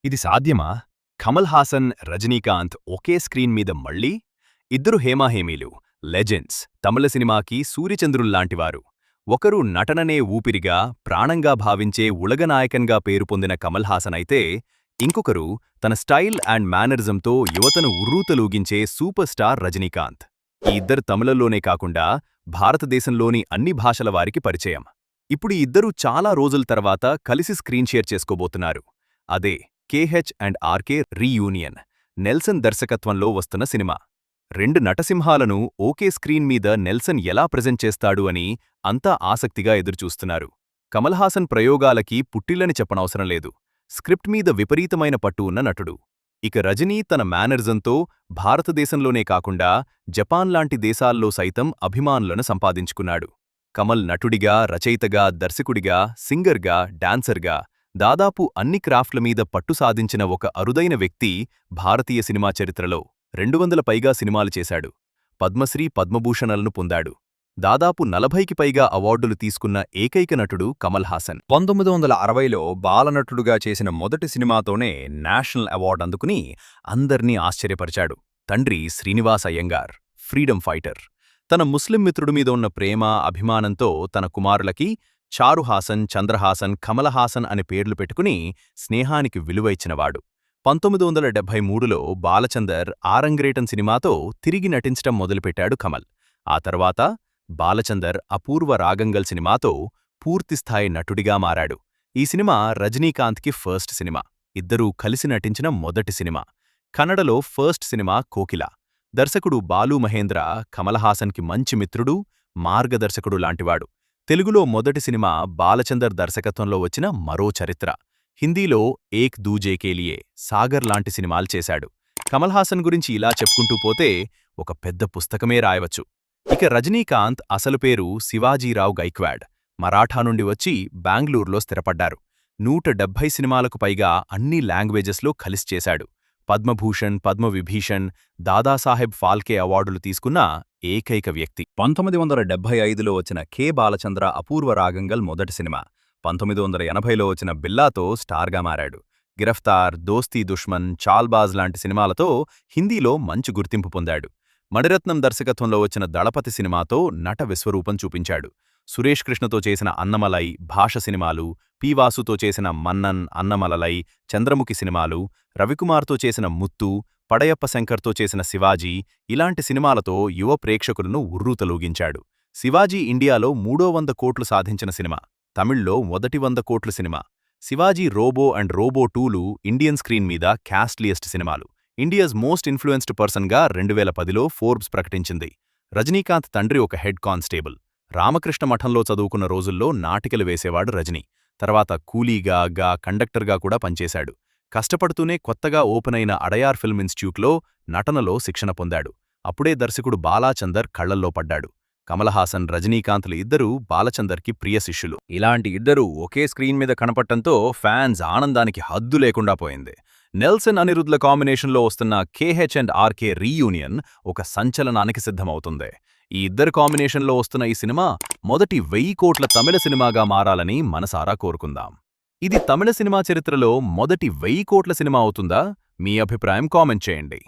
ఇది సాధ్యమా? కమల్ హాసన్, రజనీకాంత్ ఒకే స్క్రీన్ మీద మళ్ళీ? ఇద్దరు హేమాహేమీలు, లెజెండ్స్, తమిళ సినిమాకి సూర్యచంద్రుల్లాంటివారు. ఒకరు నటననే ఊపిరిగా, ప్రాణంగా భావించే ఉలగనాయకన్గా పేరు పొందిన కమల్ హాసన్ అయితే, ఇంకొకరు తన స్టైల్ అండ్ మేనరిజంతో యువతను ఉర్రూతలూగించే సూపర్ స్టార్ రజనీకాంత్. ఈ ఇద్దరు తమిళంలోనే కాకుండా భారతదేశంలోని అన్ని భాషల వారికి పరిచయం. ఇప్పుడు ఈ ఇద్దరూ చాలా రోజుల తర్వాత కలిసి స్క్రీన్ షేర్ చేసుకోబోతున్నారు. అదే KH and RK reunion. Nelson దర్శకత్వంలో వస్తున్న సినిమా. రెండు నటసింహాలను ఓకే స్క్రీన్ మీద నెల్సన్ ఎలా ప్రెజెంట్ చేస్తాడు అని అంతా ఆసక్తిగా ఎదురుచూస్తున్నారు. కమల్ హాసన్ ప్రయోగాలకి పుట్టిల్లని చెప్పనవసరం లేదు. స్క్రిప్ట్ మీద విపరీతమైన పట్టు ఉన్న నటుడు. ఇక రజనీ తన మేనరిజంతో భారతదేశంలోనే కాకుండా జపాన్ లాంటి దేశాల్లో సైతం అభిమానులను సంపాదించుకున్నాడు. కమల్ నటుడిగా, రచయితగా, దర్శకుడిగా, సింగర్గా, డాన్సర్గా దాదాపు అన్ని క్రాఫ్ట్ల మీద పట్టు సాధించిన ఒక అరుదైన వ్యక్తి భారతీయ సినిమా చరిత్రలో. 200 పైగా సినిమాలు చేశాడు. పద్మశ్రీ, పద్మభూషణలను పొందాడు. దాదాపు 40కి పైగా అవార్డులు తీసుకున్న ఏకైక నటుడు కమల్ హాసన్. 1960లో బాలనటుడుగా చేసిన మొదటి సినిమాతోనే నేషనల్ అవార్డు అందుకుని అందర్నీ ఆశ్చర్యపరిచాడు. తండ్రి శ్రీనివాస్ అయ్యంగార్, ఫ్రీడమ్ ఫైటర్. తన ముస్లిం మిత్రుడి మీద ఉన్న ప్రేమ, అభిమానంతో తన కుమారులకి చారుహాసన్, చంద్రహాసన్, కమలహాసన్ అనే పేర్లు పెట్టుకుని స్నేహానికి విలువ ఇచ్చినవాడు. 1973లో బాలచందర్ ఆరంగ్రేటన్ సినిమాతో తిరిగి నటించటం మొదలుపెట్టాడు కమల్. ఆ తర్వాత బాలచందర్ అపూర్వ రాగంగల్ సినిమాతో పూర్తిస్థాయి నటుడిగా మారాడు. ఈ సినిమా రజనీకాంత్కి ఫస్ట్ సినిమా. ఇద్దరూ కలిసి నటించిన మొదటి సినిమా. కన్నడలో ఫస్ట్ సినిమా కోకిల. దర్శకుడు బాలు మహేంద్ర కమలహాసన్కి మంచి మిత్రుడు, మార్గదర్శకుడు లాంటివాడు. తెలుగులో మొదటి సినిమా బాలచందర్ దర్శకత్వంలో వచ్చిన మరో చరిత్ర. హిందీలో ఏక్ దూజే కేలియే, సాగర్ లాంటి సినిమాలు చేశాడు. కమల్ హాసన్ గురించి ఇలా చెప్పుకుంటూ పోతే ఒక పెద్ద పుస్తకమే రాయవచ్చు. ఇక రజనీకాంత్ అసలు పేరు శివాజీరావు గైక్వాడ్. మరాఠా నుండి వచ్చి బెంగళూరులో స్థిరపడ్డారు. 170 సినిమాలకు పైగా అన్ని లాంగ్వేజెస్లో కలిసి చేశాడు. పద్మభూషణ్, పద్మవిభీషణ్, దాదాసాహెబ్ ఫాల్కే అవార్డులు తీసుకున్న ఏకైక వ్యక్తి. 1975లో వచ్చిన కె బాలచంద్ర అపూర్వ రాగంగల్ మొదటి సినిమా. 1980లో వచ్చిన బిల్లాతో స్టార్గా మారాడు. గిరఫ్తార్, దోస్తీ దుష్మన్, చాల్బాజ్ లాంటి సినిమాలతో హిందీలో మంచి గుర్తింపు పొందాడు. మణిరత్నం దర్శకత్వంలో వచ్చిన దళపతి సినిమాతో నట విశ్వరూపం చూపించాడు. సురేష్ కృష్ణతో చేసిన అన్నమలై, భాష సినిమాలు, పి వాసుతో చేసిన మన్నన్, అన్నమలలై, చంద్రముఖి సినిమాలు, రవికుమార్తో చేసిన ముత్తు, పడయప్ప శంకర్తో చేసిన శివాజీ ఇలాంటి సినిమాలతో యువ ప్రేక్షకులను ఉర్రూతలూగించాడు. శివాజీ ఇండియాలో 300 కోట్లు సాధించిన సినిమా. తమిళ్లో మొదటి 100 కోట్ల సినిమా. శివాజీ రోబో అండ్ రోబో 2లు ఇండియన్ స్క్రీన్ మీద కాస్ట్లియస్ట్ సినిమాలు. ఇండియాస్ మోస్ట్ ఇన్ఫ్లుయెన్స్డ్ పర్సన్గా 2010లో ఫోర్బ్స్ ప్రకటించింది. రజనీకాంత్ తండ్రి ఒక హెడ్ కానిస్టేబుల్. రామకృష్ణ మఠంలో చదువుకున్న రోజుల్లో నాటికలు వేసేవాడు రజనీ. తర్వాత కూలీగా, కండక్టర్గా కూడా పనిచేశాడు. కష్టపడుతూనే కొత్తగా ఓపెన్ అయిన అడయార్ ఫిల్మ్ ఇన్స్టిట్యూట్లో నటనలో శిక్షణ పొందాడు. అప్పుడే దర్శకుడు బాలాచందర్ కళ్లల్లో పడ్డాడు. కమలహాసన్, రజనీకాంత్లు ఇద్దరూ బాలచందర్కి ప్రియ శిష్యులు. ఇలాంటి ఇద్దరూ ఒకే స్క్రీన్ మీద కనపట్టంతో ఫ్యాన్స్ ఆనందానికి హద్దు లేకుండా పోయింది. నెల్సన్, అనిరుద్ధ్ల కాంబినేషన్లో వస్తున్న కేహెచ్ అండ్ ఆర్కే రీయూనియన్ ఒక సంచలనానికి సిద్ధమవుతుంది. ఈ ఇద్దరు కాంబినేషన్లో వస్తున్న ఈ సినిమా మొదటి 1000 కోట్ల తమిళ సినిమాగా మారాలని మనసారా కోరుకుందాం. ఇది తమిళ సినిమా చరిత్రలో మొదటి 1000 కోట్ల సినిమా అవుతుందా? మీ అభిప్రాయం కామెంట్ చేయండి.